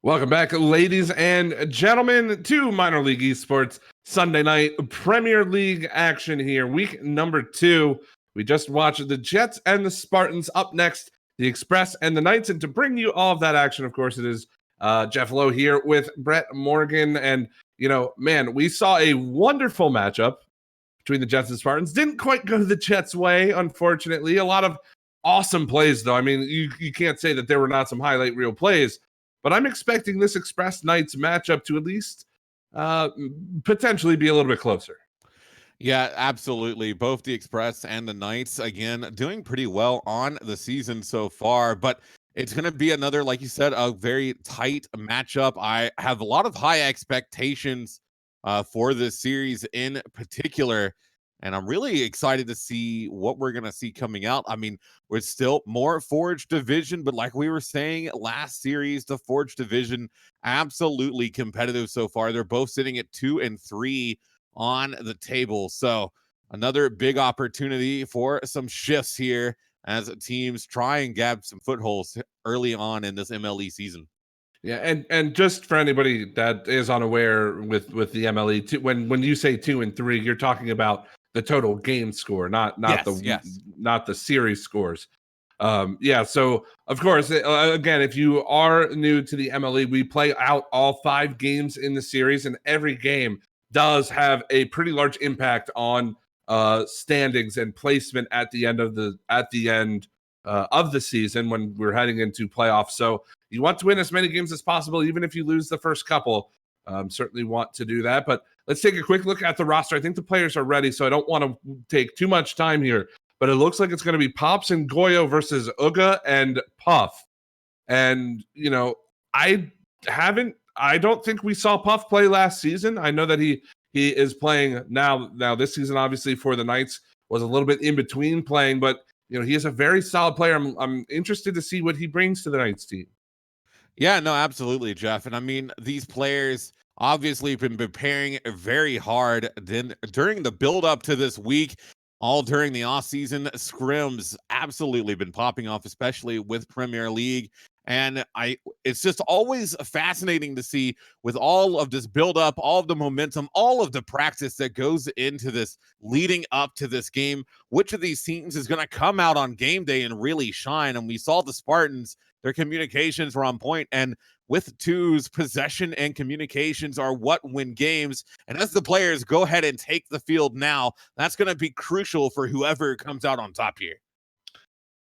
Welcome back, ladies and gentlemen, to Minor League Esports Sunday night Premier League action here. Week number 2. We just watched the Jets and the Spartans. Up next, the Express and the Knights. And to bring you all of that action, of course, it is Jeff Lowe here with Brett Morgan. And, man, we saw a wonderful matchup between the Jets and Spartans. Didn't quite go the Jets' way, unfortunately. A lot of awesome plays, though. I mean, you can't say that there were not some highlight reel plays. But I'm expecting this Express Knights matchup to at least potentially be a little bit closer. Yeah, absolutely. Both the Express and the Knights, again, doing pretty well on the season so far. But it's going to be another, like you said, a very tight matchup. I have a lot of high expectations for this series in particular. And I'm really excited to see what we're going to see coming out. I mean, we're still more Forge Division, but like we were saying last series, the Forge Division, absolutely competitive so far. They're both sitting at 2 and 3 on the table. So another big opportunity for some shifts here as teams try and grab some footholds early on in this MLE season. Yeah, and just for anybody that is unaware with the MLE, when you say 2 and 3, you're talking about the total game score, not the series scores. So of course, again, if you are new to the MLE, we play out all 5 games in the series, and every game does have a pretty large impact on standings and placement at the end of the season when we're heading into playoffs. So you want to win as many games as possible, even if you lose the first couple. Certainly want to do that. But let's take a quick look at the roster. I think the players are ready, so I don't want to take too much time here. But it looks like it's going to be Pops and Goyo versus Uga and Puff. And, I don't think we saw Puff play last season. I know that he is playing now this season, obviously, for the Knights, was a little bit in between playing, but he is a very solid player. I'm interested to see what he brings to the Knights team. Yeah, no, absolutely, Jeff. And I mean, these players obviously have been preparing very hard during the build up to this week, all during the offseason. Scrims absolutely been popping off, especially with Premier League. And it's just always fascinating to see, with all of this build up, all of the momentum, all of the practice that goes into this leading up to this game, which of these teams is going to come out on game day and really shine. And we saw the Spartans, their communications were on point, and with twos, possession and communications are what win games. And as the players go ahead and take the field now, that's going to be crucial for whoever comes out on top here.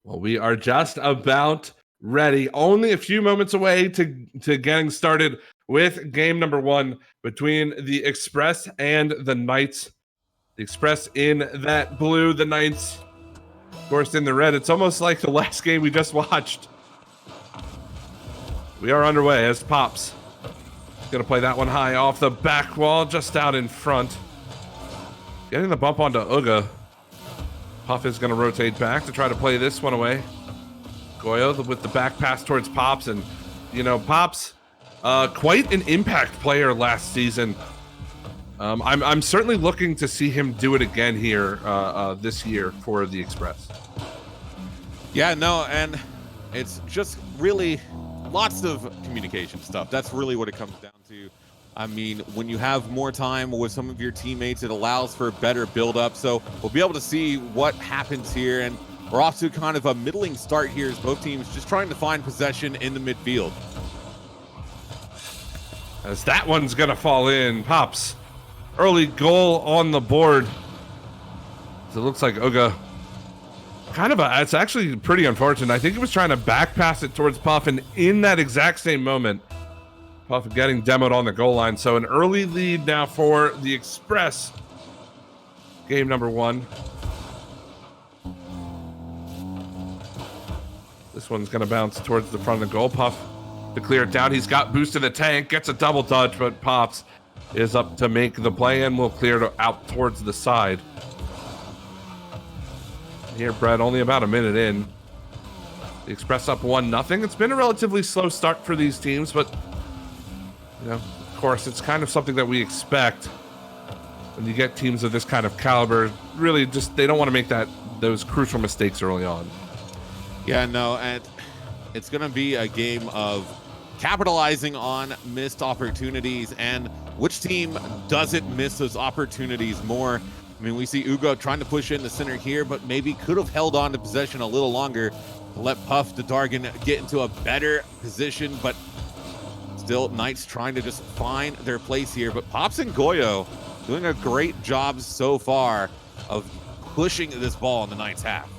Well, we are just about ready. Only a few moments away to getting started with game number 1 between the Express and the Knights. The Express in that blue, the Knights, of course, in the red. It's almost like the last game we just watched. We are underway as Pops going to play that one high off the back wall, just out in front. Getting the bump onto Uga. Puff is going to rotate back to try to play this one away. Goyo with the back pass towards Pops. And, Pops, quite an impact player last season. I'm certainly looking to see him do it again here this year for the Express. Yeah, no, and it's just really lots of communication stuff. That's really what it comes down to. I mean, when you have more time with some of your teammates, it allows for better build-up. So we'll be able to see what happens here. And we're off to kind of a middling start here as both teams just trying to find possession in the midfield. As that one's going to fall in. Pops, early goal on the board. So it looks like Uga, it's actually pretty unfortunate. I think he was trying to back pass it towards Puff, and in that exact same moment, Puff getting demoed on the goal line. So an early lead now for the Express. Game number 1. This one's going to bounce towards the front of the goal. Puff to clear it down. He's got boost in the tank, gets a double touch, but Pops is up to make the play and will clear it out towards the side. Here, Brett, only about a minute in. The Express up 1-0. It's been a relatively slow start for these teams, but, of course, it's kind of something that we expect when you get teams of this kind of caliber. Really, just they don't want to make those crucial mistakes early on. Yeah, no, and it's going to be a game of capitalizing on missed opportunities, and which team doesn't miss those opportunities more? I mean, we see Ugo trying to push in the center here, but maybe could have held on to possession a little longer to let Puff the Dargan get into a better position, but still Knights trying to just find their place here. But Pops and Goyo doing a great job so far of pushing this ball in the Knights half.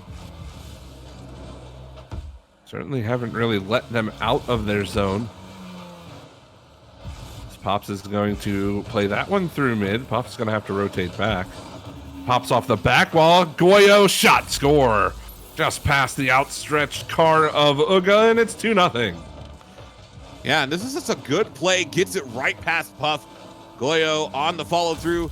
Certainly haven't really let them out of their zone. Pops is going to play that one through mid. Puff's going to have to rotate back. Pops off the back wall. Goyo shot score. Just past the outstretched car of Uga, and it's 2-0. Yeah, and this is just a good play. Gets it right past Puff. Goyo on the follow through.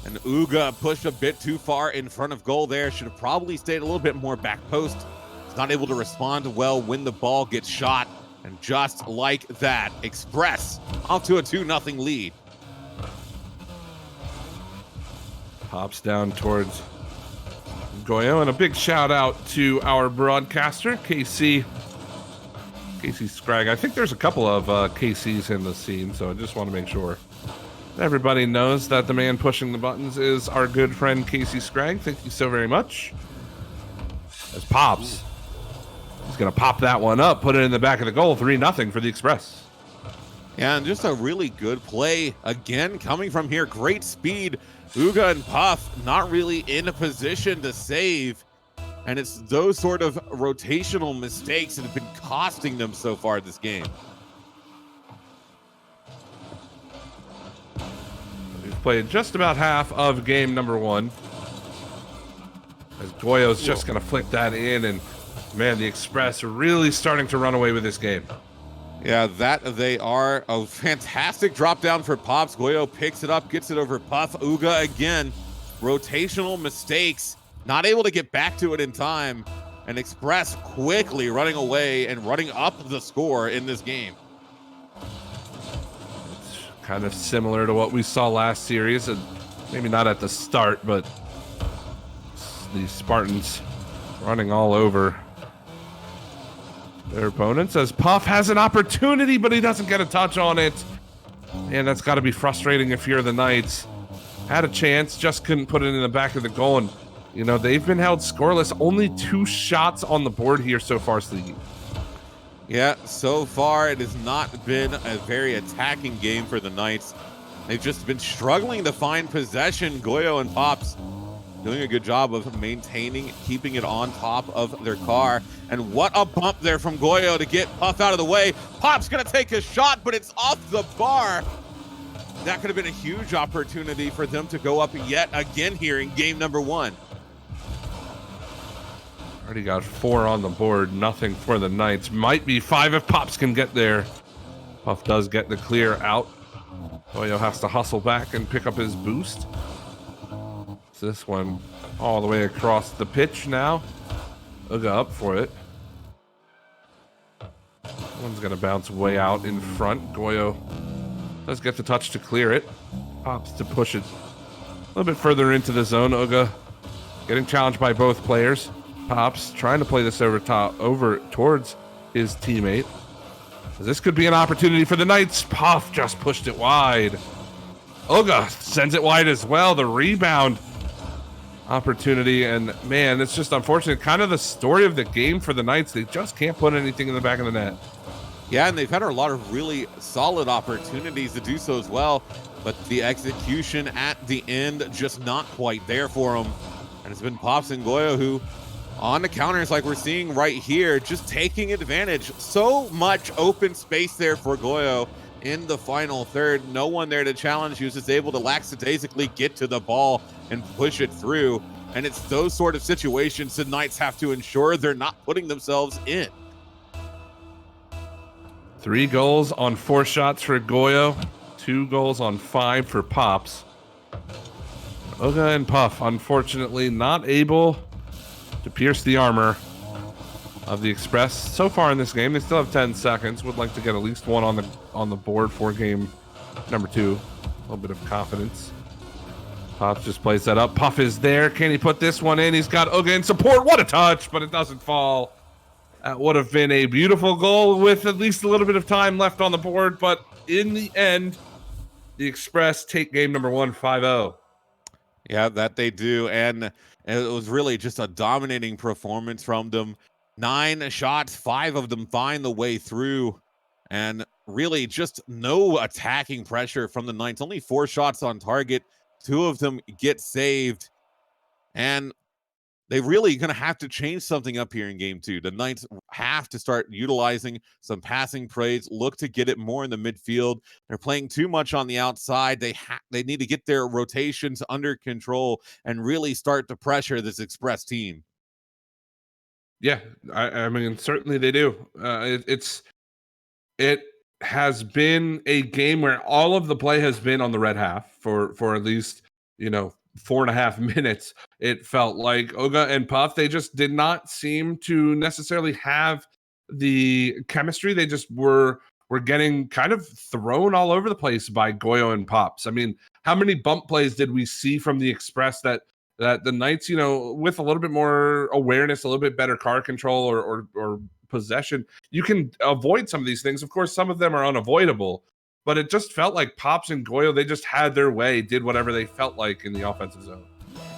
And Uga pushed a bit too far in front of goal there. Should have probably stayed a little bit more back post. He's not able to respond well when the ball gets shot. And just like that, Express off to a 2-0 lead. Pops down towards Goyo, and a big shout out to our broadcaster, Casey Scragg. I think there's a couple of KCs in the scene, so I just want to make sure everybody knows that the man pushing the buttons is our good friend Casey Scragg. Thank you so very much. As Pops, he's going to pop that one up, put it in the back of the goal, 3-0 for the Express. Yeah, and just a really good play again coming from here. Great speed. Uga and Puff not really in a position to save. And it's those sort of rotational mistakes that have been costing them so far this game. We've played just about half of game number 1. As Goyo's just going to flick that in, and man, the Express are really starting to run away with this game. Yeah, that they are. A fantastic drop down for Pops. Goyo picks it up, gets it over Puff. Uga again. Rotational mistakes. Not able to get back to it in time. And Express quickly running away and running up the score in this game. It's kind of similar to what we saw last series. And maybe not at the start, but the Spartans running all over their opponents as Puff has an opportunity, but he doesn't get a touch on it. And that's got to be frustrating if you're the Knights. Had a chance, just couldn't put it in the back of the goal. And, you know, they've been held scoreless. Only 2 shots on the board here so far, Sleegy. Yeah, so far it has not been a very attacking game for the Knights. They've just been struggling to find possession. Goyo and Pops doing a good job of maintaining, keeping it on top of their car. And what a bump there from Goyo to get Puff out of the way. Pop's gonna take a shot, but it's off the bar. That could have been a huge opportunity for them to go up yet again here in game number 1. Already got 4 on the board, nothing for the Knights. Might be 5 if Pops can get there. Puff does get the clear out. Goyo has to hustle back and pick up his boost. This one all the way across the pitch now. Uga up for it. One's gonna bounce way out in front. Goyo does get the touch to clear it. Pops to push it a little bit further into the zone. Uga getting challenged by both players. Pops trying to play this over towards his teammate. This could be an opportunity for the Knights. Puff just pushed it wide. Uga sends it wide as well. The rebound opportunity, and man, it's just unfortunate. Kind of the story of the game for the Knights. They just can't put anything in the back of the net. Yeah, and they've had a lot of really solid opportunities to do so as well, but the execution at the end just not quite there for them. And it's been Pops and Goyo who, on the counters like we're seeing right here, just taking advantage. So much open space there for Goyo in the final third. No one there to challenge. He was just able to lackadaisically get to the ball and push it through. And it's those sort of situations the Knights have to ensure they're not putting themselves in. 3 goals on 4 shots for Goyo. 2 goals on 5 for Pops. Uga and Puff, unfortunately, not able to pierce the armor of the Express so far in this game. They still have 10 seconds. Would like to get at least 1 on the board for game number 2. A little bit of confidence. Pops just plays that up. Puff is there. Can he put this one in? He's got Uga in support. What a touch, but it doesn't fall. Would have been a beautiful goal with at least a little bit of time left on the board, but in the end, the Express take game number 1, 5-0. Yeah, that they do. And it was really just a dominating performance from them. 9 shots, 5 of them find the way through. And really just no attacking pressure from the Knights. Only 4 shots on target. 2 of them get saved. And they're really going to have to change something up here in game 2. The Knights have to start utilizing some passing plays, look to get it more in the midfield. They're playing too much on the outside. They need to get their rotations under control and really start to pressure this Express team. Yeah, I mean, certainly they do. It has been a game where all of the play has been on the red half for at least, 4.5 minutes. It felt like Oga and Puff, they just did not seem to necessarily have the chemistry. They just were getting kind of thrown all over the place by Goyo and Pops. I mean, how many bump plays did we see from the Express that the Knights, with a little bit more awareness, a little bit better car control or possession, you can avoid some of these things. Of course, some of them are unavoidable, but it just felt like Pops and Goyo, they just had their way, did whatever they felt like in the offensive zone.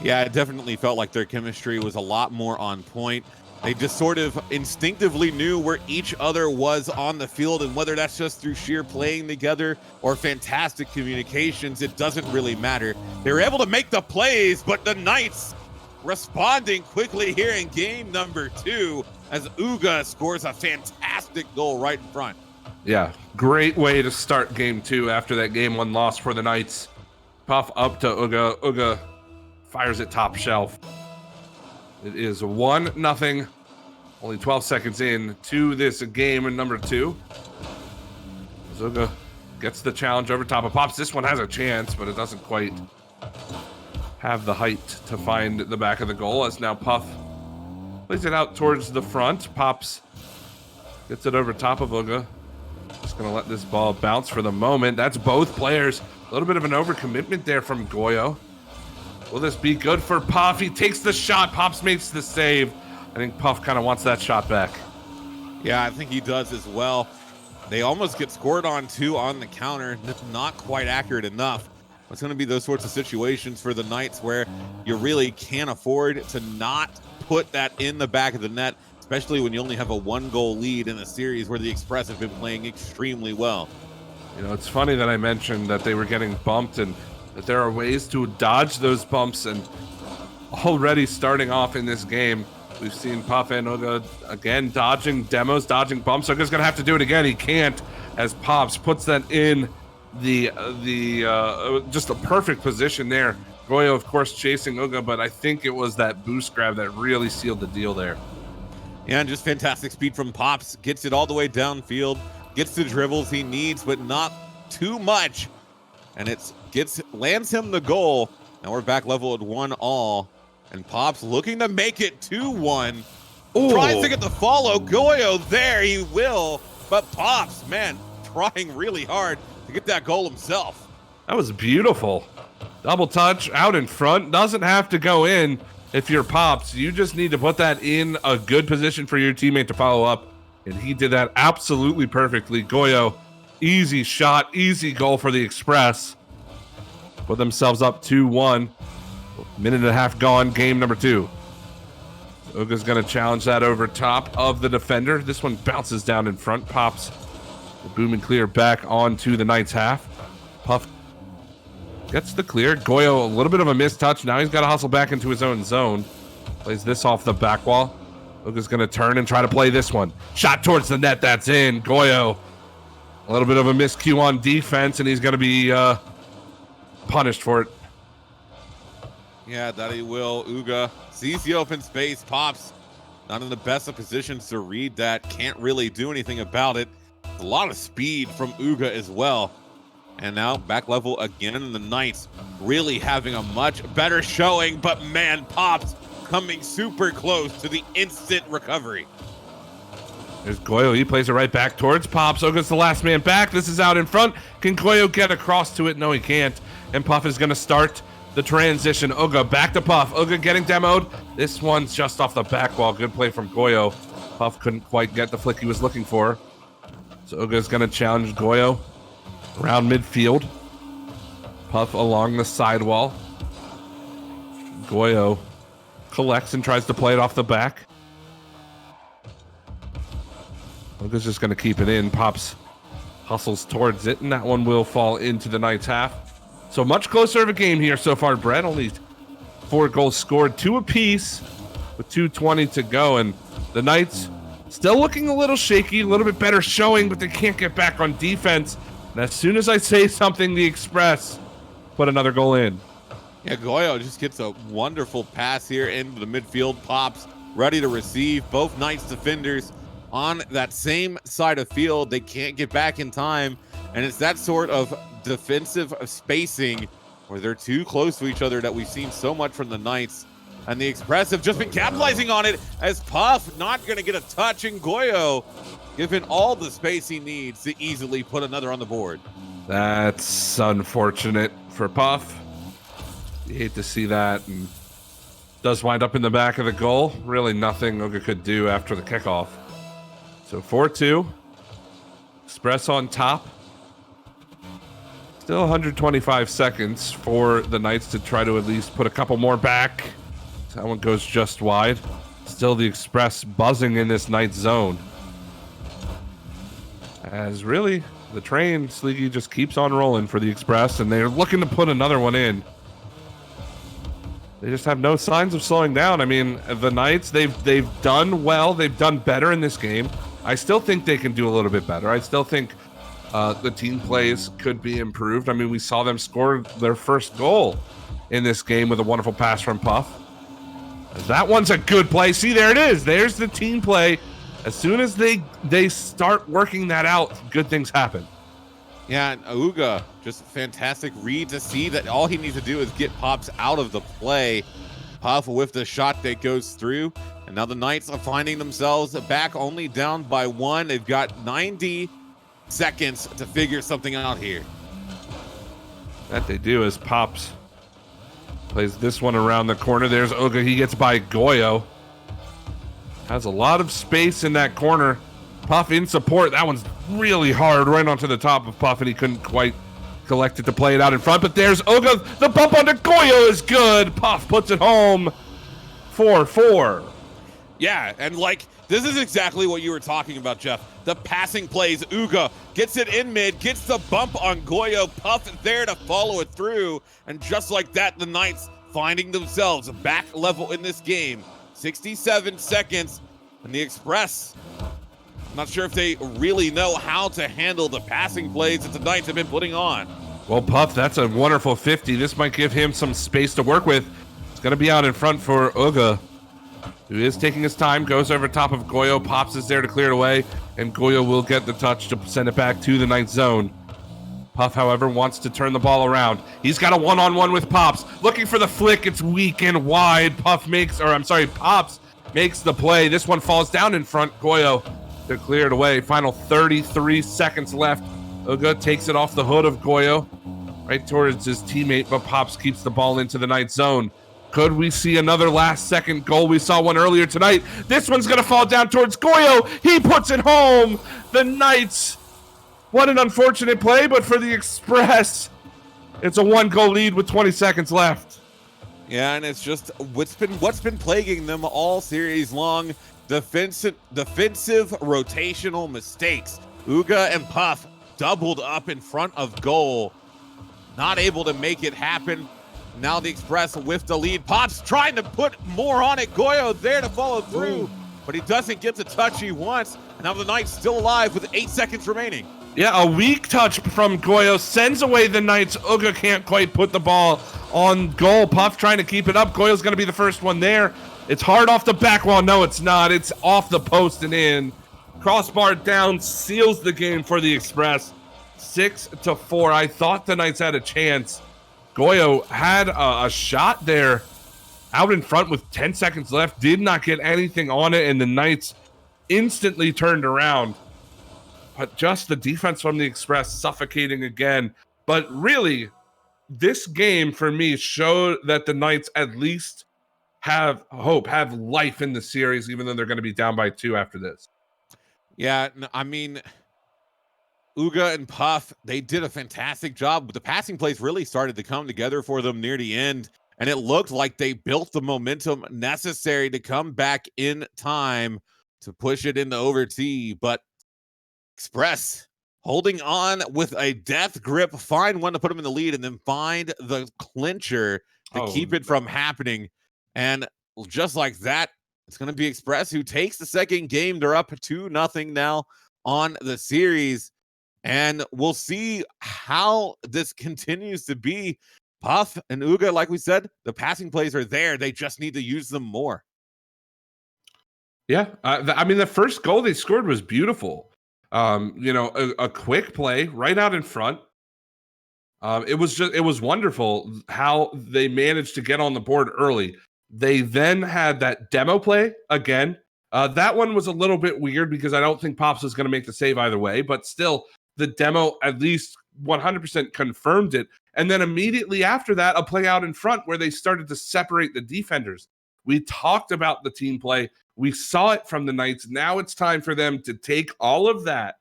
Yeah, it definitely felt like their chemistry was a lot more on point. They just sort of instinctively knew where each other was on the field, and whether that's just through sheer playing together or fantastic communications, it doesn't really matter. They were able to make the plays, but the Knights responding quickly here in game number 2 as Uga scores a fantastic goal right in front. Yeah, great way to start game 2 after that game 1 loss for the Knights. Puff up to Uga. Uga fires it top shelf. It is 1-0. Only 12 seconds in to this game number 2. Uga gets the challenge over top of Pops. This one has a chance, but it doesn't quite have the height to find the back of the goal, as now Puff plays it out towards the front. Pops gets it over top of Uga. Just going to let this ball bounce for the moment. That's both players. A little bit of an overcommitment there from Goyo. Will this be good for Puff? He takes the shot. Pops makes the save. I think Puff kind of wants that shot back. Yeah, I think he does as well. They almost get scored on too on the counter. Not quite accurate enough. It's going to be those sorts of situations for the Knights where you really can't afford to not put that in the back of the net, especially when you only have a 1-goal lead in a series where the Express have been playing extremely well. It's funny that I mentioned that they were getting bumped and that there are ways to dodge those bumps, and already starting off in this game, we've seen Puff and Uga again dodging demos, dodging bumps. Uga's gonna have to do it again. He can't, as Pops puts that in the just a perfect position there. Goyo, of course, chasing Uga, but I think it was that boost grab that really sealed the deal there. Yeah, and just fantastic speed from Pops. Gets it all the way downfield, gets the dribbles he needs, but not too much. And lands him the goal. Now we're back level at 1-1. And Pops looking to make it 2-1. Tries to get the follow. Goyo there, he will. But Pops, man, trying really hard to get that goal himself. That was beautiful. Double touch out in front. Doesn't have to go in if you're Pops. You just need to put that in a good position for your teammate to follow up. And he did that absolutely perfectly. Goyo, easy shot, easy goal for the Express. Put themselves up 2-1. Minute and a half gone, game number 2. Uga's going to challenge that over top of the defender. This one bounces down in front. Pops the boom and clear back onto the Knights half. Puff gets the clear. Goyo, a little bit of a missed touch. Now he's got to hustle back into his own zone. Plays this off the back wall. Uga's going to turn and try to play this one. Shot towards the net. That's in. Goyo, a little bit of a miscue on defense, and he's going to be punished for it. Yeah, that he will. Uga sees the open space. Pops not in the best of positions to read that. Can't really do anything about it. A lot of speed from Uga as well. And now back level again, and the Knights really having a much better showing. But man, Pops coming super close to the instant recovery. There's Goyo. He plays it right back towards Pops. Uga's the last man back. This is out in front. Can Goyo get across to it? No, he can't. And Puff is going to start the transition. Uga back to Puff. Uga getting demoed. This one's just off the back wall. Good play from Goyo. Puff couldn't quite get the flick he was looking for. So Uga's going to challenge Goyo around midfield. Puff along the sidewall. Goyo collects and tries to play it off the back. Uga's just going to keep it in. Pops hustles towards it, and that one will fall into the Knights' half. So much closer of a game here so far, Brett. Only 4 goals scored, 2 apiece with 2:20 to go, and the Knights still looking a little shaky, a little bit better showing, but they can't get back on defense. And as soon as I say something, the Express put another goal in. Yeah, Goyo just gets a wonderful pass here into the midfield. Pops ready to receive. Both Knights defenders on that same side of field. They can't get back in time, and it's that sort of defensive spacing where they're too close to each other that we've seen so much from the Knights. And the Express have just been capitalizing on it, as Puff not going to get a touch, and Goyo given all the space he needs to easily put another on the board. That's unfortunate for Puff. You hate to see that, and does wind up in the back of the goal. Really nothing Uga could do after the kickoff. So 4-2. Express on top. Still 125 seconds for the Knights to try to at least put a couple more back. That one goes just wide. Still the Express buzzing in this Knights zone. As really, the train, Sleeky, just keeps on rolling for the Express, and they're looking to put another one in. They just have no signs of slowing down. I mean, the Knights, they've done well. They've done better in this game. I still think they can do a little bit better. I still think the team plays could be improved. I mean, we saw them score their first goal in this game with a wonderful pass from Puff. That one's a good play. See, there it is. There's the team play. As soon as they start working that out, good things happen. Yeah, and Uga, just a fantastic read to see that all he needs to do is get Pops out of the play. Puff with the shot that goes through. And now the Knights are finding themselves back only down by 1. They've got 90 seconds to figure something out here. That they do as Pops plays this one around the corner. There's Uga. He gets by Goyo. Has a lot of space in that corner. Puff in support. That one's really hard right onto the top of Puff, and he couldn't quite collect it to play it out in front. But there's Uga. The bump onto Goyo is good. Puff puts it home. 4-4. Yeah, and like, this is exactly what you were talking about, Jeff. The passing plays. Uga gets it in mid, gets the bump on Goyo. Puff there to follow it through. And just like that, the Knights finding themselves back level in this game. 67 seconds, and the Express, I'm not sure if they really know how to handle the passing plays that the Knights have been putting on. Well, Puff, that's a wonderful 50. This might give him some space to work with. It's going to be out in front for Uga, who is taking his time, goes over top of Goyo. Pops is there to clear it away, and Goyo will get the touch to send it back to the Knights zone. Puff, however, wants to turn the ball around. He's got a one-on-one with Pops. Looking for the flick. It's weak and wide. Pops makes the play. This one falls down in front. Goyo to clear it away. Final 33 seconds left. Uga takes it off the hood of Goyo, right towards his teammate, but Pops keeps the ball into the Knights zone. Could we see another last-second goal? We saw one earlier tonight. This one's going to fall down towards Goyo. He puts it home. The Knights. What an unfortunate play, but for the Express, it's a 1-goal lead with 20 seconds left. Yeah, and it's just what's been plaguing them all series long. Defensive rotational mistakes. Uga and Puff doubled up in front of goal. Not able to make it happen. Now the Express with the lead. Pops trying to put more on it. Goyo there to follow through, but he doesn't get the touch he wants. And now the Knights still alive with 8 seconds remaining. Yeah, a weak touch from Goyo sends away the Knights. Uga can't quite put the ball on goal. Puff trying to keep it up. Goyo's going to be the first one there. It's hard off the back wall. No, it's not. It's off the post and in. Crossbar down, seals the game for the Express. 6-4. I thought the Knights had a chance. Goyo had a shot there out in front with 10 seconds left. Did not get anything on it, and the Knights instantly turned around. But just the defense from the Express suffocating again. But really, this game for me showed that the Knights at least have hope, have life in the series, even though they're going to be down by 2 after this. Yeah, I mean, Uga and Puff, they did a fantastic job, but the passing plays really started to come together for them near the end, and it looked like they built the momentum necessary to come back in time to push it into overtime. But Express holding on with a death grip, find one to put them in the lead, and then find the clincher to keep it from happening. And just like that, it's going to be Express who takes the second game. They're up 2-0 now on the series. And we'll see how this continues to be. Puff and Uga, like we said, the passing plays are there. They just need to use them more. Yeah. I mean, the first goal they scored was beautiful. A quick play right out in front. It was wonderful how they managed to get on the board early. They then had that demo play again. That one was a little bit weird because I don't think Pops was going to make the save either way, but still, the demo at least 100% confirmed it. And then immediately after that, a play out in front where they started to separate the defenders. We talked about the team play. We saw it from the Knights. Now it's time for them to take all of that,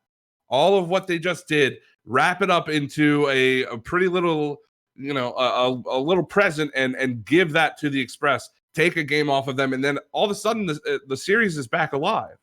all of what they just did, wrap it up into a pretty little, a little present and give that to the Express, take a game off of them. And then all of a sudden the series is back alive.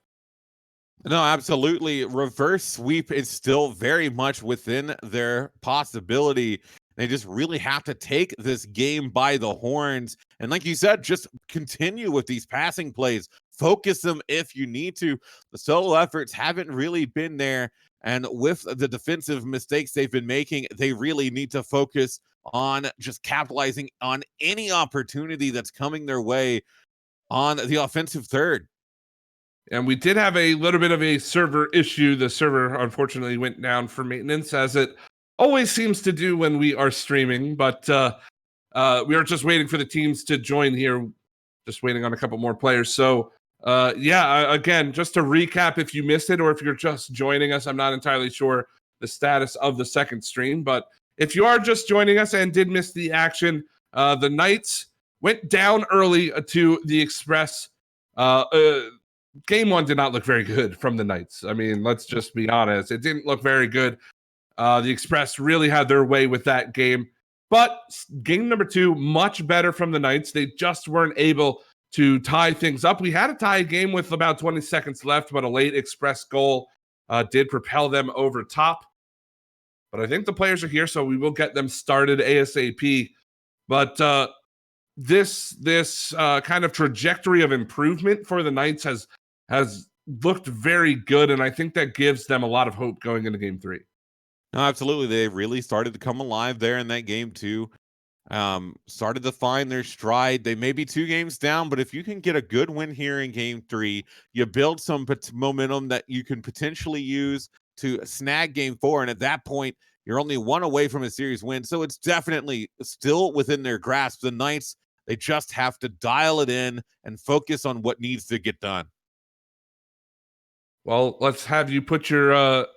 No, absolutely. Reverse sweep is still very much within their possibility. They just really have to take this game by the horns. And like you said, just continue with these passing plays. Focus them if you need to. The solo efforts haven't really been there. And with the defensive mistakes they've been making, they really need to focus on just capitalizing on any opportunity that's coming their way on the offensive third. And we did have a little bit of a server issue. The server unfortunately went down for maintenance, as it always seems to do when we are streaming. But we are just waiting for the teams to join here, just waiting on a couple more players. So again, just to recap, if you missed it or if you're just joining us, I'm not entirely sure the status of the second stream. But if you are just joining us and did miss the action, the Knights went down early to the Express. Game one did not look very good from the Knights. I mean, let's just be honest. It didn't look very good. The Express really had their way with that game. But game number 2, much better from the Knights. They just weren't able to tie things up. We had a tie game with about 20 seconds left, but a late Express goal did propel them over top. But I think the players are here, so we will get them started ASAP. But this kind of trajectory of improvement for the Knights has looked very good, and I think that gives them a lot of hope going into game 3. No, absolutely. They really started to come alive there in that game too. Started to find their stride. They may be 2 games down, but if you can get a good win here in game 3, you build some momentum that you can potentially use to snag game 4. And at that point, you're only 1 away from a series win. So it's definitely still within their grasp. The Knights, they just have to dial it in and focus on what needs to get done. Well, let's have you put your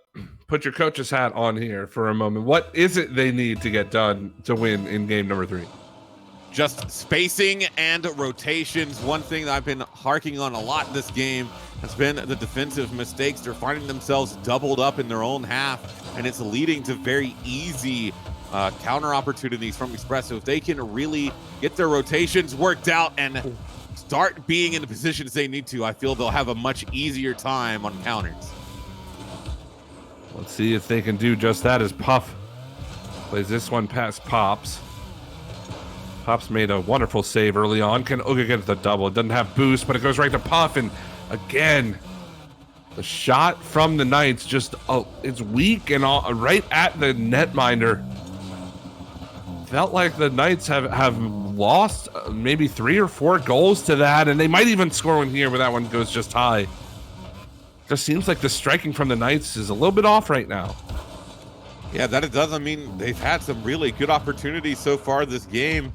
coach's hat on here for a moment. What is it they need to get done to win in game number 3? Just spacing and rotations. One thing that I've been harking on a lot this game has been the defensive mistakes. They're finding themselves doubled up in their own half, and it's leading to very easy counter opportunities from Express. So if they can really get their rotations worked out and start being in the positions they need to, I feel they'll have a much easier time on counters. Let's see if they can do just that as Puff plays this one past Pops. Pops made a wonderful save early on. Can Uga get the double? It doesn't have boost, but it goes right to Puff. And again, the shot from the Knights just it's weak and all, right at the netminder. Felt like the Knights have lost maybe 3 or 4 goals to that, and they might even score one here, but that one goes just high. Just seems like the striking from the Knights is a little bit off right now. Yeah, that it does. I mean, they've had some really good opportunities so far this game.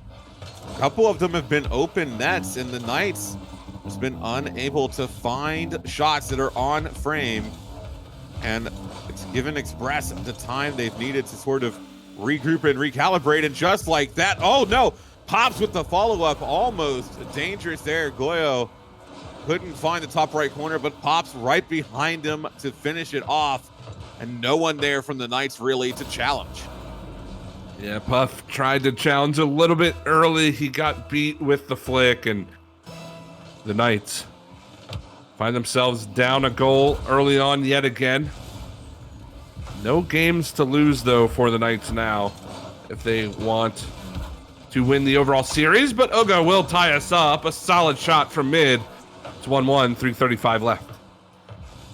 A couple of them have been open nets, and the Knights has been unable to find shots that are on frame. And it's given Express the time they've needed to sort of regroup and recalibrate. And just like that, oh no, Pops with the follow-up, almost dangerous there. Goyo couldn't find the top right corner, but Pops right behind him to finish it off. And no one there from the Knights really to challenge. Yeah, Puff tried to challenge a little bit early. He got beat with the flick, and the Knights find themselves down a goal early on yet again. No games to lose, though, for the Knights now if they want to win the overall series, but Uga will tie us up. A solid shot from mid. It's 1-1, 3:35 left.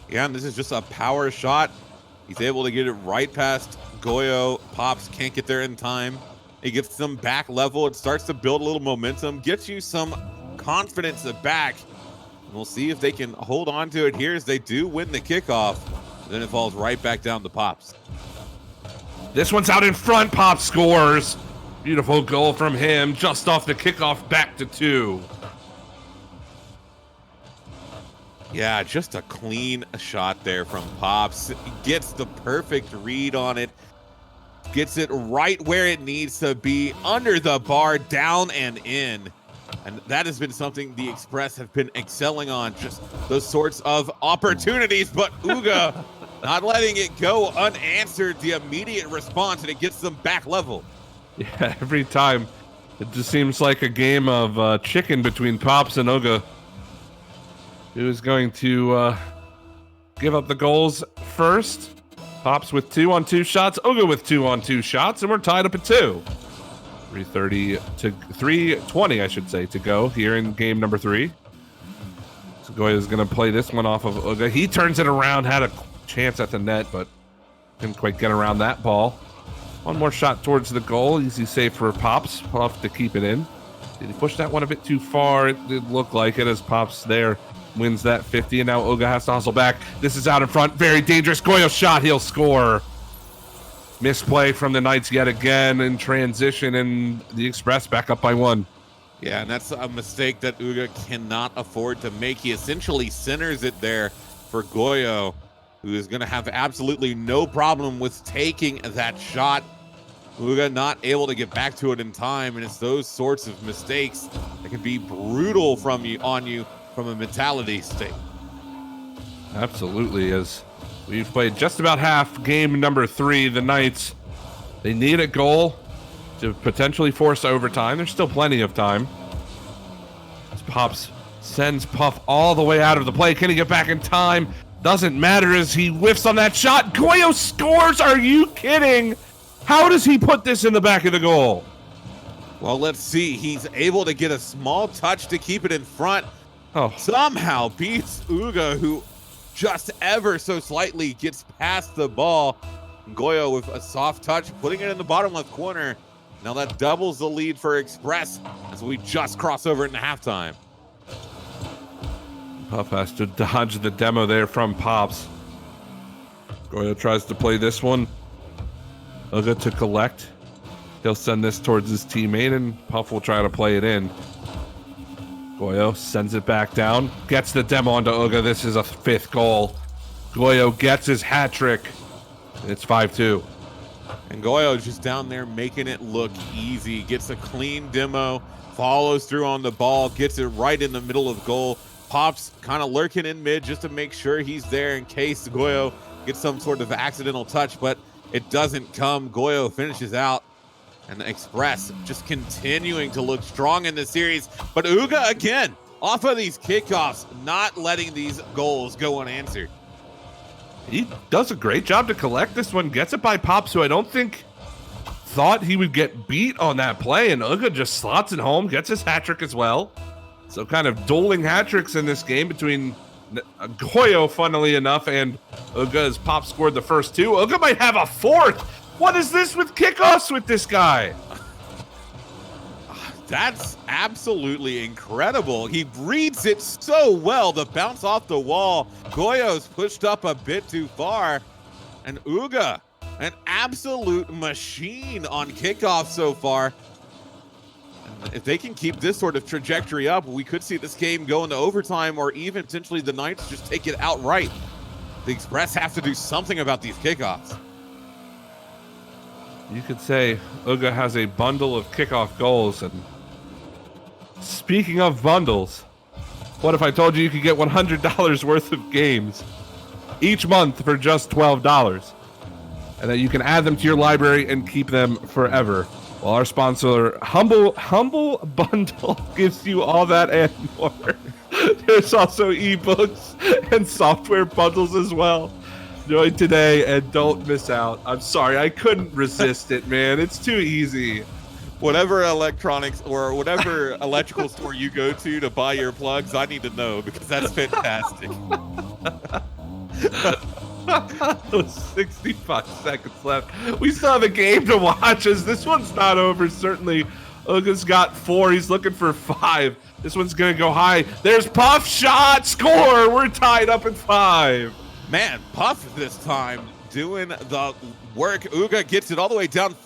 Yeah, and this is just a power shot. He's able to get it right past Goyo. Pops can't get there in time. He gets them back level. It starts to build a little momentum, gets you some confidence back. And we'll see if they can hold on to it here as they do win the kickoff. Then it falls right back down to Pops. This one's out in front. Pops scores. Beautiful goal from him just off the kickoff, back to 2. Yeah, just a clean shot there from Pops. Gets the perfect read on it. Gets it right where it needs to be, under the bar, down and in. And that has been something the Express have been excelling on, just those sorts of opportunities. But Uga not letting it go unanswered, the immediate response, and it gets them back level. Yeah, every time it just seems like a game of chicken between Pops and Uga. Who's going to give up the goals first? Pops with 2-on-2 shots, Uga with 2-on-2 shots, and we're tied up at 2. 3:20, I should say, to go here in game number 3. Goya is going to play this one off of Uga. He turns it around, had a chance at the net, but didn't quite get around that ball. One more shot towards the goal. Easy save for Pops. Puff to keep it in. Did he push that one a bit too far? It did look like it, as Pops there wins that 50, and now Uga has to hustle back. This is out in front. Very dangerous. Goyo shot. He'll score. Misplay from the Knights yet again in transition, and the Express back up by 1. Yeah, and that's a mistake that Uga cannot afford to make. He essentially centers it there for Goyo, who is going to have absolutely no problem with taking that shot. Uga not able to get back to it in time, and it's those sorts of mistakes that can be brutal from you on you from a mentality state. Absolutely, as we've played just about half game number 3, the Knights, they need a goal to potentially force overtime. There's still plenty of time. As Pops sends Puff all the way out of the play. Can he get back in time? Doesn't matter as he whiffs on that shot. Goyo scores! Are you kidding? How does he put this in the back of the goal? Well, let's see. He's able to get a small touch to keep it in front. Oh. Somehow beats Uga, who just ever so slightly gets past the ball. Goyo with a soft touch, putting it in the bottom left corner. Now that doubles the lead for Express as we just cross over into halftime. Puff has to dodge the demo there from Pops. Goyo tries to play this one. Uga to collect. He'll send this towards his teammate, and Puff will try to play it in. Goyo sends it back down. Gets the demo onto Uga. This is a 5th goal. Goyo gets his hat trick. It's 5-2. And Goyo just down there making it look easy. Gets a clean demo. Follows through on the ball. Gets it right in the middle of goal. Pops kind of lurking in mid just to make sure he's there in case Goyo gets some sort of accidental touch, but it doesn't come. Goyo finishes out. And the Express just continuing to look strong in this series. But Uga, again, off of these kickoffs, not letting these goals go unanswered. He does a great job to collect this one. Gets it by Pops, who I don't think thought he would get beat on that play. And Uga just slots it home, gets his hat trick as well. So kind of dueling hat tricks in this game between Goyo, funnily enough, and Uga, as Pop scored the first 2. Uga might have a 4th. What is this with kickoffs with this guy? That's absolutely incredible. He reads it so well. The bounce off the wall. Goyo's pushed up a bit too far. And Uga, an absolute machine on kickoff so far. And if they can keep this sort of trajectory up, we could see this game go into overtime, or even potentially the Knights just take it outright. The Express have to do something about these kickoffs. You could say Uga has a bundle of kickoff goals, and Speaking of bundles, what if I told you could get $100 worth of games each month for just $12, and that you can add them to your library and keep them forever? Well, our sponsor, Humble Bundle, gives you all that and more. There's also ebooks and software bundles as well. Join today and don't miss out. I'm sorry, I couldn't resist it, man. It's too easy. Whatever electronics or whatever electrical store you go to buy your plugs, I need to know, because that's fantastic. 65 seconds left. We still have a game to watch, as this one's not over. Certainly, Uga's got 4. He's looking for 5. This one's going to go high. There's Puff, shot, score. We're tied up at 5. Man, Puff this time doing the work. Uga gets it all the way downfield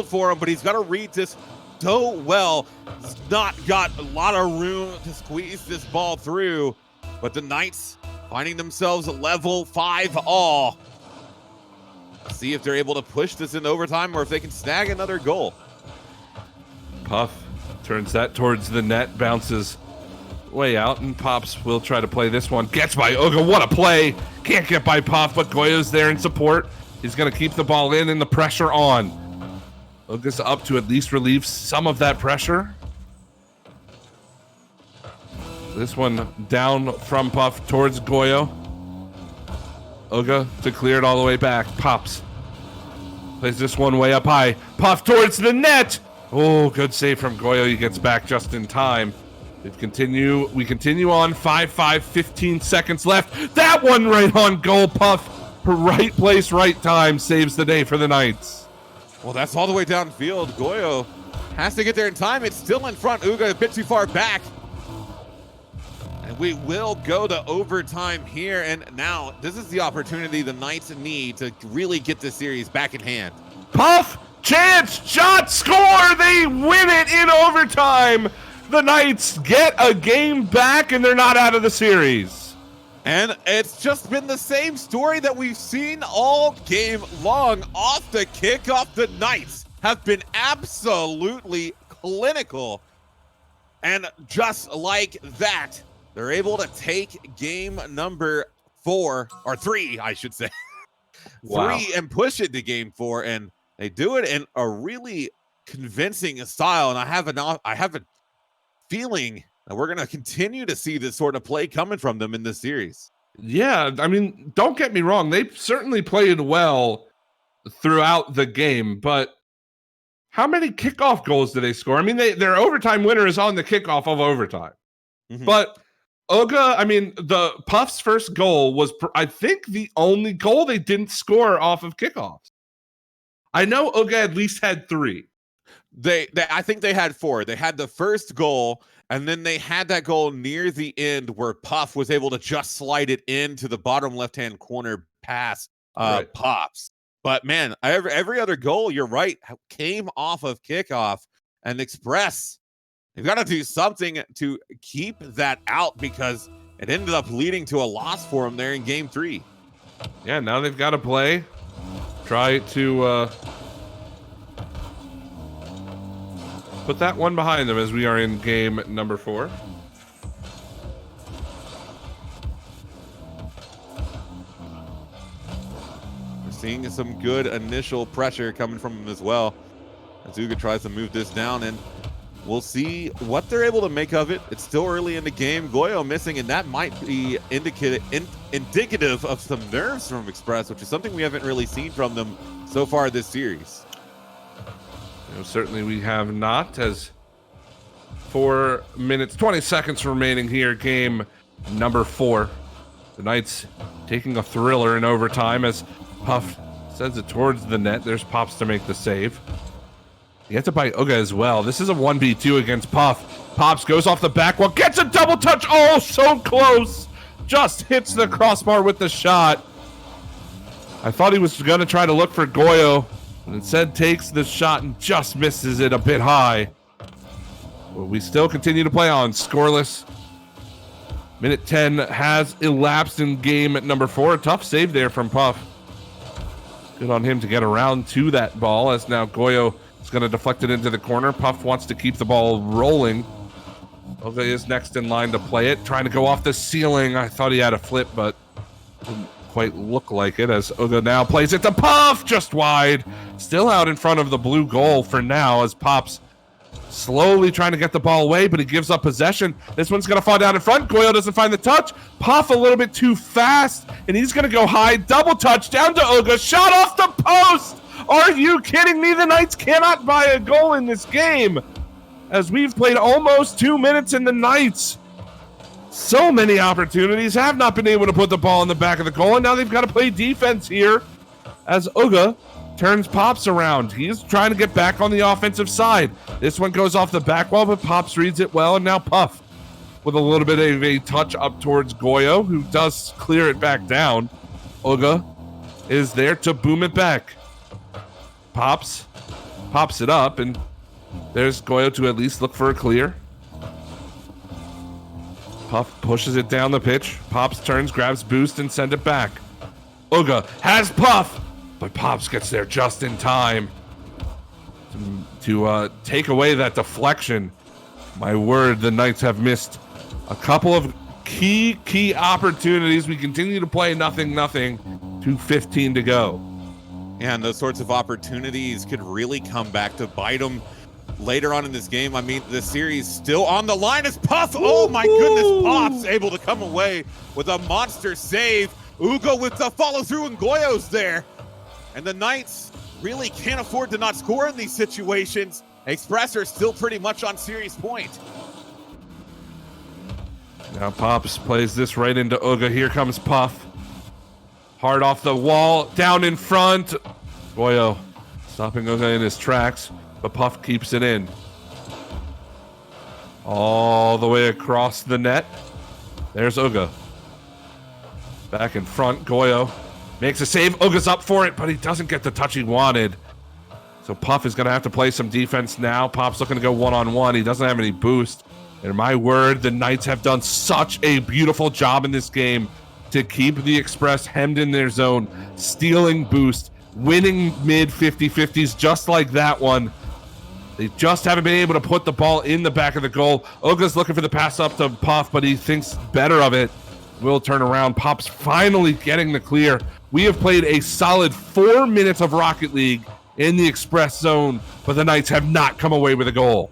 for him, but he's got to read this so well. He's not got a lot of room to squeeze this ball through, but the Knights finding themselves level 5 all. See if they're able to push this in overtime or if they can snag another goal. Puff turns that towards the net, bounces way out, and Pops will try to play this one. Gets by Uga. What a play. Can't get by Puff, but Goyo's there in support. He's going to keep the ball in and the pressure on. Uga's up to at least relieve some of that pressure. This one down from Puff towards Goyo. Uga to clear it all the way back. Pops plays this one way up high. Puff towards the net. Oh, good save from Goyo. He gets back just in time. We continue on. 5-5, 15 seconds left. That one right on goal. Puff, right place, right time, saves the day for the Knights. Well, that's all the way downfield. Goyo has to get there in time. It's still in front. Uga a bit too far back. And we will go to overtime here. And now this is the opportunity the Knights need to really get this series back in hand. Puff, chance, shot, score. They win it in overtime. The Knights get a game back, and they're not out of the series. And it's just been the same story that we've seen all game long. Off the kickoff, the Knights have been absolutely clinical. And just like that, they're able to take game number 3, I should say. Wow. 3 and push it to game 4. And they do it in a really convincing style. And I have a feeling that we're going to continue to see this sort of play coming from them in this series. Yeah, I mean, don't get me wrong. They certainly played well throughout the game, but how many kickoff goals do they score? I mean, their overtime winner is on the kickoff of overtime. Mm-hmm. But Uga, I mean, the Puff's first goal was, I think, the only goal they didn't score off of kickoffs. I know Uga at least had 3. I think they had 4. They had the first goal, and then they had that goal near the end where Puff was able to just slide it into the bottom left-hand corner past right. Pops. But man, every other goal, you're right, came off of kickoff. And Express, they've got to do something to keep that out, because it ended up leading to a loss for them there in game 3. Yeah, now they've got to try to put that one behind them as we are in game number 4. We're seeing some good initial pressure coming from them as well. Azuga tries to move this down, and we'll see what they're able to make of it. It's still early in the game. Goyo missing, and that might be indicative of some nerves from Express, which is something we haven't really seen from them so far this series. Certainly we have not, as 4 minutes, 20 seconds remaining here, game number 4. The Knights taking a thriller in overtime as Puff sends it towards the net. There's Pops to make the save. He gets it by Uga as well. This is a 1v2 against Puff. Pops goes off the back wall, gets a double touch. Oh, so close. Just hits the crossbar with the shot. I thought he was going to try to look for Goyo, and instead takes the shot and just misses it a bit high. Well, we still continue to play on. Scoreless. Minute 10 has elapsed in game number 4. A tough save there from Puff. Good on him to get around to that ball, as now Goyo is going to deflect it into the corner. Puff wants to keep the ball rolling. Oga is next in line to play it, trying to go off the ceiling. I thought he had a flip, but didn't quite look like it as Oga now plays it to Puff, just wide. Still out in front of the blue goal for now as Pop's slowly trying to get the ball away, but he gives up possession. This one's going to fall down in front. Goyo doesn't find the touch. Puff a little bit too fast, and he's going to go high. Double touch down to Oga. Shot off the post. Are you kidding me? The Knights cannot buy a goal in this game as we've played almost 2 minutes and the Knights, so many opportunities, have not been able to put the ball in the back of the goal, and now they've got to play defense here as Oga turns Pops around. He's trying to get back on the offensive side. This one goes off the back wall, but Pops reads it well, and now Puff with a little bit of a touch up towards Goyo, who does clear it back down. Oga is there to boom it back. Pops pops it up, and there's Goyo to at least look for a clear. Puff pushes it down the pitch. Pops turns, grabs boost, and send it back. Oga has Puff, but Pops gets there just in time to take away that deflection. My word, the Knights have missed a couple of key opportunities. We continue to play 0-0, 2:15 to go. And those sorts of opportunities could really come back to bite them later on in this game. I mean, the series still on the line as Puff. Oh my goodness, Pop's able to come away with a monster save. Ugo with the follow through, and Goyo's there. And the Knights really can't afford to not score in these situations. Express are still pretty much on series point. Now Pops plays this right into Uga. Here comes Puff. Hard off the wall, down in front. Goyo stopping Uga in his tracks, but Puff keeps it in. All the way across the net. There's Uga. Back in front, Goyo makes a save. Uga's up for it, but he doesn't get the touch he wanted. So Puff is going to have to play some defense now. Pop's looking to go one-on-one. He doesn't have any boost. And my word, the Knights have done such a beautiful job in this game to keep the Express hemmed in their zone, stealing boost, winning mid 50-50s just like that one. They just haven't been able to put the ball in the back of the goal. Uga's looking for the pass up to Puff, but he thinks better of it. Will turn around. Pop's finally getting the clear. We have played a solid 4 minutes of Rocket League in the Express zone, but the Knights have not come away with a goal.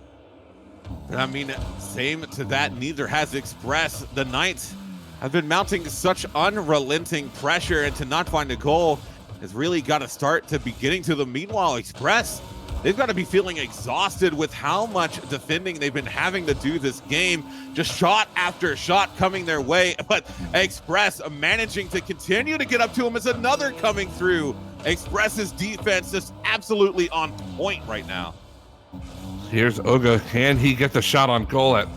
I mean, same to that, neither has Express. The Knights have been mounting such unrelenting pressure, and to not find a goal has really got to start to be getting to them. Meanwhile, Express, they've got to be feeling exhausted with how much defending they've been having to do this game. Just shot after shot coming their way, but Express managing to continue to get up to him as another coming through. Express's defense is absolutely on point right now. Here's Uga. Can he get the shot on goal at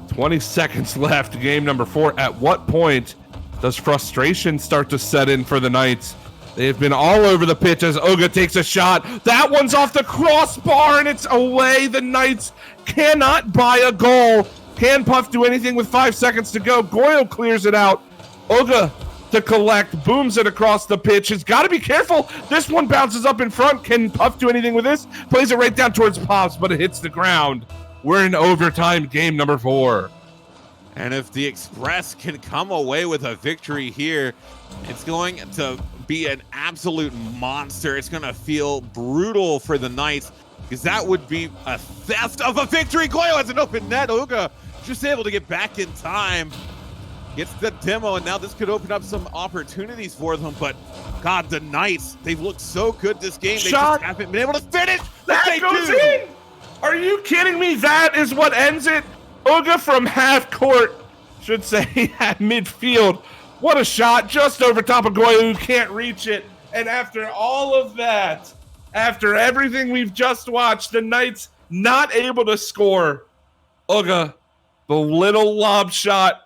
20 seconds left? Game number 4. At what point does frustration start to set in for the Knights? They've been all over the pitch as Uga takes a shot. That one's off the crossbar and it's away. The Knights cannot buy a goal. Can Puff do anything with 5 seconds to go? Goyo clears it out. Uga to collect, booms it across the pitch. He's got to be careful. This one bounces up in front. Can Puff do anything with this? Plays it right down towards Pops, but it hits the ground. We're in overtime, game number 4. And if the Express can come away with a victory here, it's going to be an absolute monster. It's going to feel brutal for the Knights because that would be a theft of a victory. Goyo has an open net. Uga just able to get back in time. Gets the demo, and now this could open up some opportunities for them. But, God, the Knights, they've looked so good this game. They just haven't been able to finish. That goes in! Are you kidding me? That is what ends it. Uga from half court, should say, at midfield. What a shot, just over top of Goyo, who can't reach it. And after all of that, after everything we've just watched, the Knights not able to score. Uga, the little lob shot,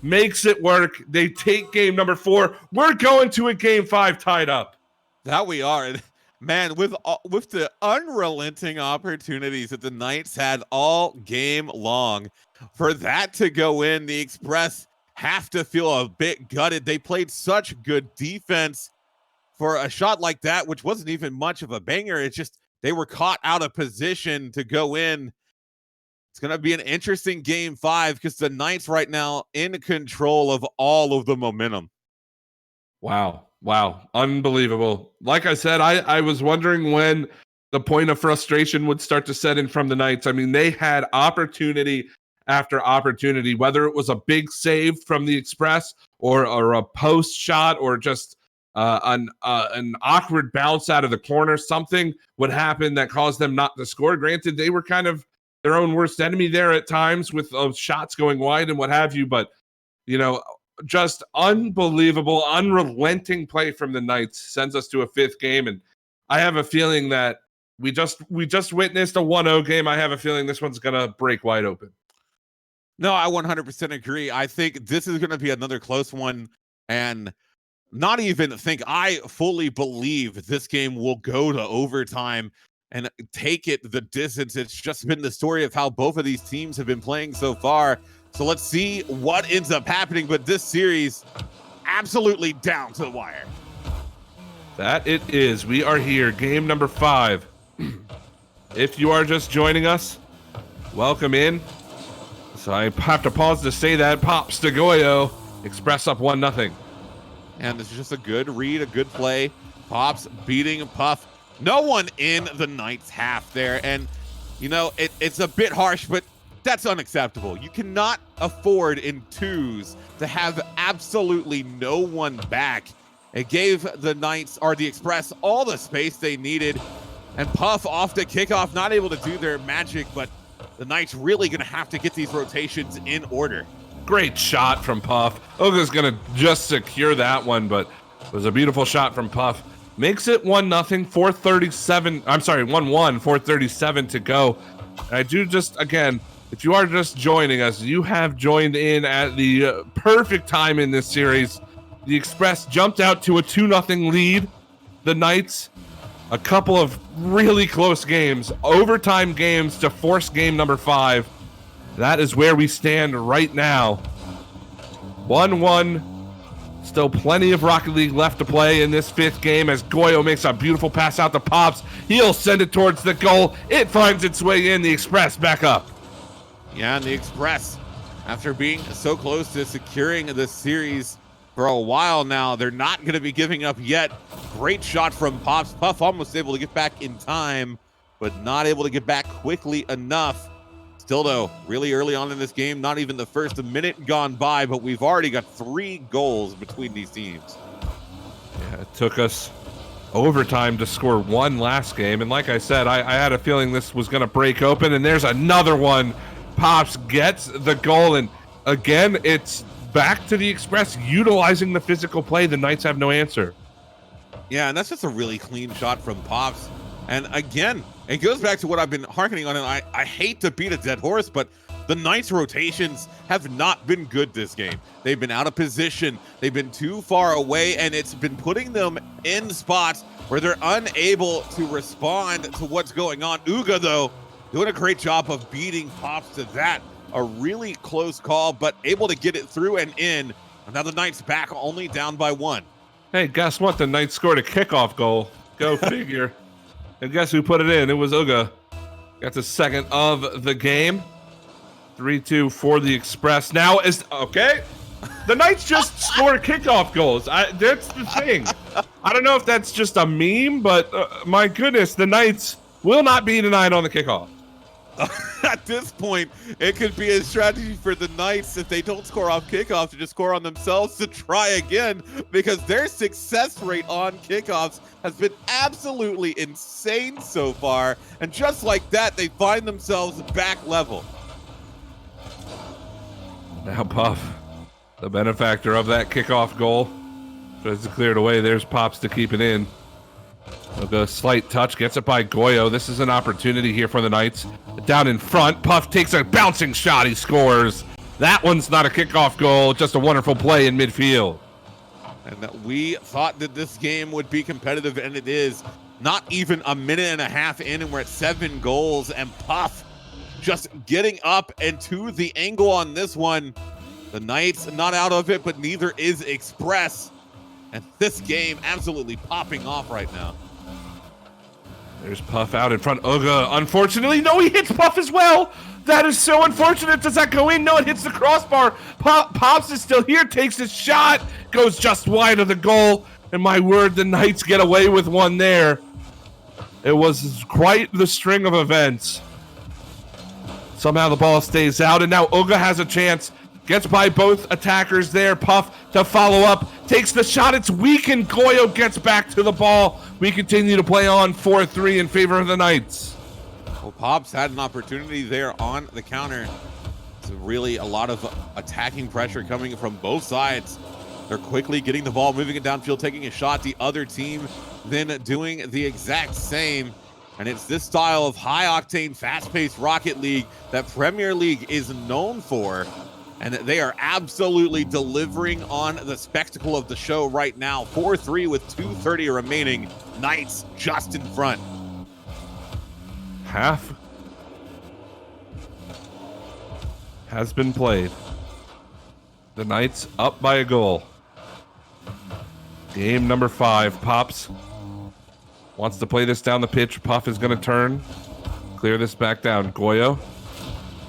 makes it work. They take game number 4. We're going to a game 5 tied up. That we are. Man, with the unrelenting opportunities that the Knights had all game long, for that to go in, the Express have to feel a bit gutted. They played such good defense for a shot like that, which wasn't even much of a banger. It's just they were caught out of position to go in. It's going to be an interesting game 5 because the Knights right now in control of all of the momentum. Wow. Unbelievable. Like I said, I was wondering when the point of frustration would start to set in from the Knights. I mean, they had opportunity after opportunity, whether it was a big save from the Express or a post shot or just an awkward bounce out of the corner. Something would happen that caused them not to score. Granted, they were kind of their own worst enemy there at times with shots going wide and what have you, but just unbelievable, unrelenting play from the Knights sends us to a 5th game. And I have a feeling that we just witnessed a 1-0 game. I have a feeling this one's going to break wide open. No, I 100% agree. I think this is going to be another close one. And not even think I fully believe this game will go to overtime and take it the distance. It's just been the story of how both of these teams have been playing so far. So let's see what ends up happening. But this series, absolutely down to the wire. That it is. We are here. Game number 5. If you are just joining us, welcome in. So I have to pause to say that. Pops to Goyo. Express up 1-0. And this is just a good read, a good play. Pops beating Puff. No one in the Knights half there. And, it's a bit harsh, but that's unacceptable. You cannot afford in 2s to have absolutely no one back. It gave the Knights, or the Express, all the space they needed. And Puff off the kickoff, not able to do their magic, but the Knights really going to have to get these rotations in order. Great shot from Puff. Oga's going to just secure that one, but it was a beautiful shot from Puff. Makes it 1-0, 4:37. I'm sorry, 1-1, 4:37 to go. I do just, again, if you are just joining us, you have joined in at the perfect time in this series. The Express jumped out to a 2-0 lead. The Knights, a couple of really close games, overtime games to force game number 5. That is where we stand right now. 1-1. Still plenty of Rocket League left to play in this 5th game as Goyo makes a beautiful pass out to Pops. He'll send it towards the goal. It finds its way in. The Express back up. Yeah, and the Express, after being so close to securing this series for a while now, they're not going to be giving up yet. Great shot from Pops. Puff almost able to get back in time, but not able to get back quickly enough. Still, though, really early on in this game, not even the first minute gone by, but we've already got 3 goals between these teams. Yeah, it took us overtime to score 1 last game. And like I said, I had a feeling this was going to break open, and there's another one. Pops gets the goal, and again, it's back to the Express utilizing the physical play. The Knights have no answer. Yeah, and that's just a really clean shot from Pops. And again, it goes back to what I've been harkening on, and I hate to beat a dead horse, but the Knights rotations have not been good this game. They've been out of position. They've been too far away, and it's been putting them in spots where they're unable to respond to what's going on. Uga, though, doing a great job of beating Pops to that. A really close call, but able to get it through and in. And now the Knights back only down by 1. Hey, guess what? The Knights scored a kickoff goal. Go figure. And guess who put it in? It was Uga. Got the 2nd of the game. 3-2 for the Express. Now is okay. The Knights just score kickoff goals. That's the thing. I don't know if that's just a meme, but my goodness, the Knights will not be denied on the kickoff. At this point, it could be a strategy for the Knights if they don't score off kickoffs to just score on themselves to try again, because their success rate on kickoffs has been absolutely insane so far. And just like that, they find themselves back level. Now Puff, the benefactor of that kickoff goal, tries to clear it away. There's Pops to keep it in. A slight touch, gets it by Goyo. This is an opportunity here for the Knights. Down in front, Puff takes a bouncing shot. He scores. That one's not a kickoff goal, just a wonderful play in midfield. And we thought that this game would be competitive, and it is. Not even a minute and a half in, and we're at 7 goals, and Puff just getting up and to the angle on this one. The Knights not out of it, but neither is Express. And this game absolutely popping off right now. There's Puff out in front. Uga, unfortunately, no, he hits Puff as well. That is so unfortunate. Does that go in? No, it hits the crossbar. Pops is still here, takes his shot, goes just wide of the goal. And my word, the Knights get away with one there. It was quite the string of events. Somehow the ball stays out, and now Uga has a chance. Gets by both attackers there. Puff to follow up. Takes the shot. It's weak, and Goyo gets back to the ball. We continue to play on 4-3 in favor of the Knights. Well, Pops had an opportunity there on the counter. So really a lot of attacking pressure coming from both sides. They're quickly getting the ball, moving it downfield, taking a shot. The other team then doing the exact same. And it's this style of high-octane, fast-paced Rocket League that Premier League is known for. And they are absolutely delivering on the spectacle of the show right now. 4-3 with 2:30 remaining. Knights just in front. Half has been played. The Knights up by a goal. Game number 5. Pops wants to play this down the pitch. Puff is going to turn. Clear this back down. Goyo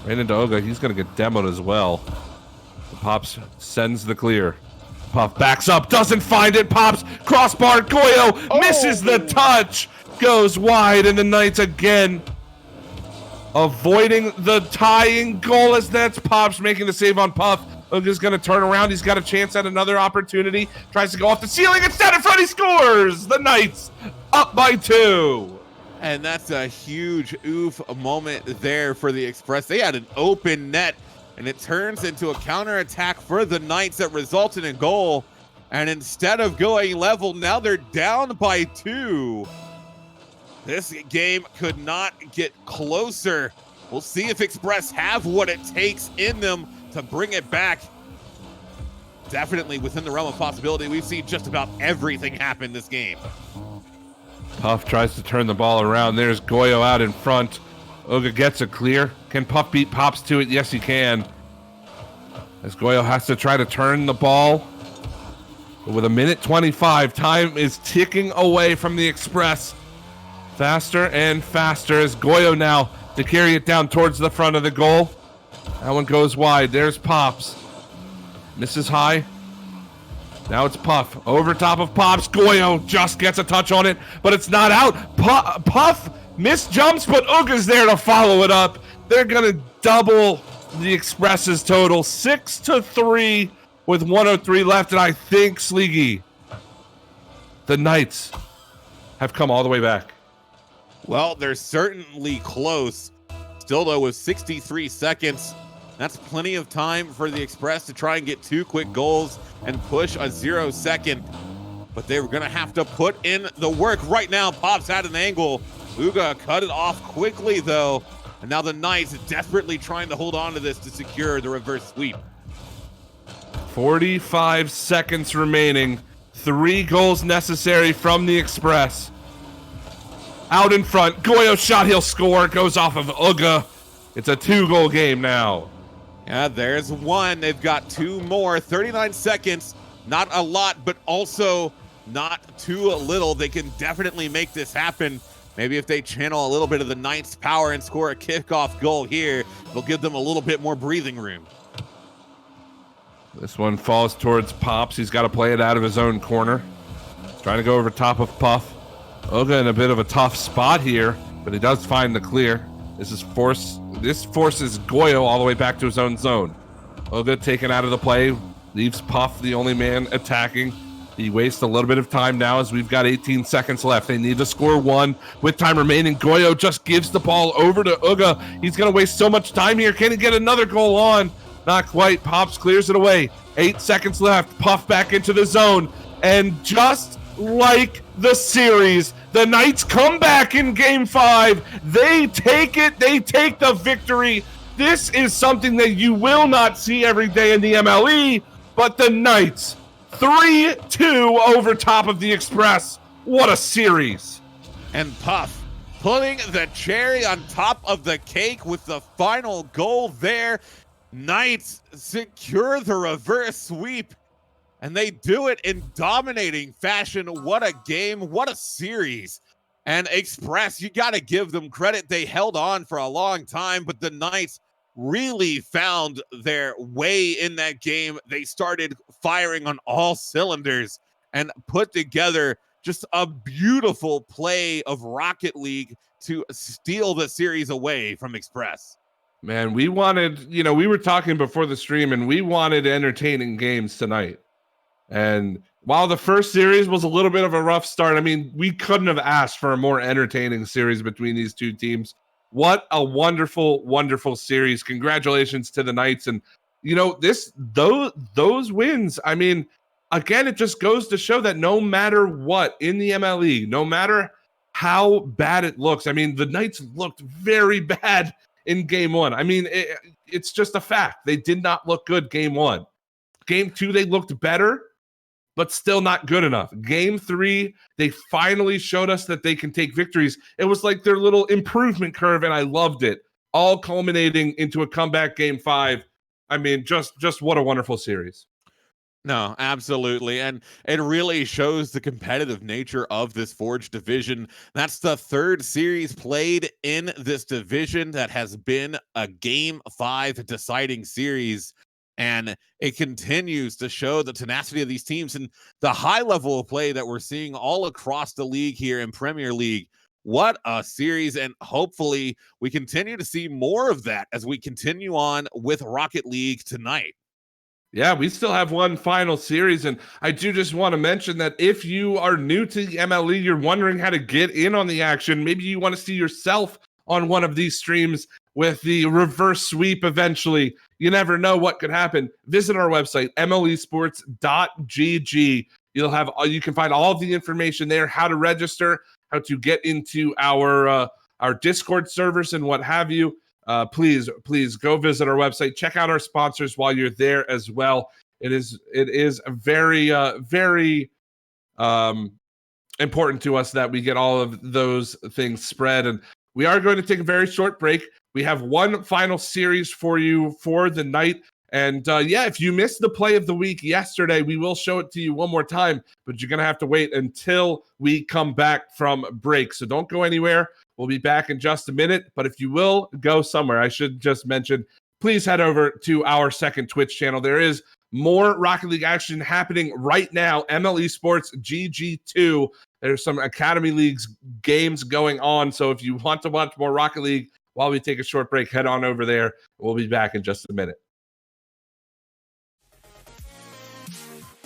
right into Oga. He's going to get demoed as well. Pops sends the clear. Puff backs up. Doesn't find it. Pops crossbar. Goyo misses the touch. Goes wide. And the Knights again avoiding the tying goal as that's Pops making the save on Puff. Uga's going to turn around. He's got a chance at another opportunity. Tries to go off the ceiling. Instead in front, he scores. The Knights up by 2. And that's a huge oof moment there for the Express. They had an open net, and it turns into a counterattack for the Knights that resulted in goal. And instead of going level, now they're down by 2. This game could not get closer. We'll see if Express have what it takes in them to bring it back. Definitely within the realm of possibility. We've seen just about everything happen this game. Puff tries to turn the ball around. There's Goyo out in front. Uga gets a clear. Can Puff beat Pops to it? Yes, he can. As Goyo has to try to turn the ball. But with 1:25, time is ticking away from the Express. Faster and faster as Goyo now to carry it down towards the front of the goal. That one goes wide. There's Pops. Misses high. Now it's Puff. Over top of Pops. Goyo just gets a touch on it, but it's not out. Puff misjumps, but Uga's there to follow it up. They're going to double the Express's total. 6-3 with 1:03 left, and I think, Sleegy, the Knights have come all the way back. Well, they're certainly close. Still, though, with 63 seconds, that's plenty of time for the Express to try and get 2 quick goals and push a 0-second. But they were going to have to put in the work right now. Pops at an angle. Uga cut it off quickly, though. And now the Knights desperately trying to hold on to this to secure the reverse sweep. 45 seconds remaining. 3 goals necessary from the Express. Out in front. Goyo shot. He'll score. Goes off of Uga. It's a 2-goal game now. Yeah, there's one. They've got 2 more. 39 seconds. Not a lot, but also not too little. They can definitely make this happen. Maybe if they channel a little bit of the Knights' power and score a kickoff goal here, it'll give them a little bit more breathing room. This one falls towards Pops. He's got to play it out of his own corner. Trying to go over top of Puff. Uga in a bit of a tough spot here, but he does find the clear. This forces Goyo all the way back to his own zone. Uga taken out of the play, leaves Puff the only man attacking. He wastes a little bit of time now as we've got 18 seconds left. They need to score 1 with time remaining. Goyo just gives the ball over to Uga. He's going to waste so much time here. Can he get another goal on? Not quite. Pops clears it away. 8 seconds left. Puff back into the zone. And just like the series, the Knights come back in game 5. They take it. They take the victory. This is something that you will not see every day in the MLE, but the Knights 3-2 over top of the Express. What a series. And Puff putting the cherry on top of the cake with the final goal there. Knights secure the reverse sweep, and they do it in dominating fashion. What a game. What a series. And Express, you got to give them credit. They held on for a long time, but the Knights really found their way in that game. They started firing on all cylinders and put together just a beautiful play of Rocket League to steal the series away from Express. Man, we wanted, we were talking before the stream, and we wanted entertaining games tonight. And while the first series was a little bit of a rough start, I mean, we couldn't have asked for a more entertaining series between these two teams. What a wonderful, wonderful series. Congratulations to the Knights. And, those wins, I mean, again, it just goes to show that no matter what in the MLE, no matter how bad it looks, I mean, the Knights looked very bad in game one. I mean, it's just a fact. They did not look good game one. Game two, they looked better, but still not good enough. Game three, they finally showed us that they can take victories. It was like their little improvement curve, and I loved it. All culminating into a comeback game five. I mean, just what a wonderful series. No, absolutely. And it really shows the competitive nature of this Forge division. That's the third series played in this division that has been a game 5 deciding series. And it continues to show the tenacity of these teams and the high level of play that we're seeing all across the league here in Premier League. What a series. And hopefully we continue to see more of that as we continue on with Rocket League tonight. Yeah, we still have one final series, and I do just want to mention that if you are new to the MLE, you're wondering how to get in on the action, maybe you want to see yourself on one of these streams with the reverse sweep eventually. You never know what could happen. Visit our website, mlesports.gg. You can find all of the information there, how to register, how to get into our Discord servers and what have you. Please go visit our website. Check out our sponsors while you're there as well. It is very important to us that we get all of those things spread. And we are going to take a very short break. We have one final series for you for the night. And if you missed the play of the week yesterday, we will show it to you one more time, but you're going to have to wait until we come back from break. So don't go anywhere. We'll be back in just a minute, but if you will go somewhere, I should just mention, please head over to our second Twitch channel. There is more Rocket League action happening right now. MLE Sports GG2. There's some Academy Leagues games going on, so if you want to watch more Rocket League while we take a short break, head on over there. We'll be back in just a minute.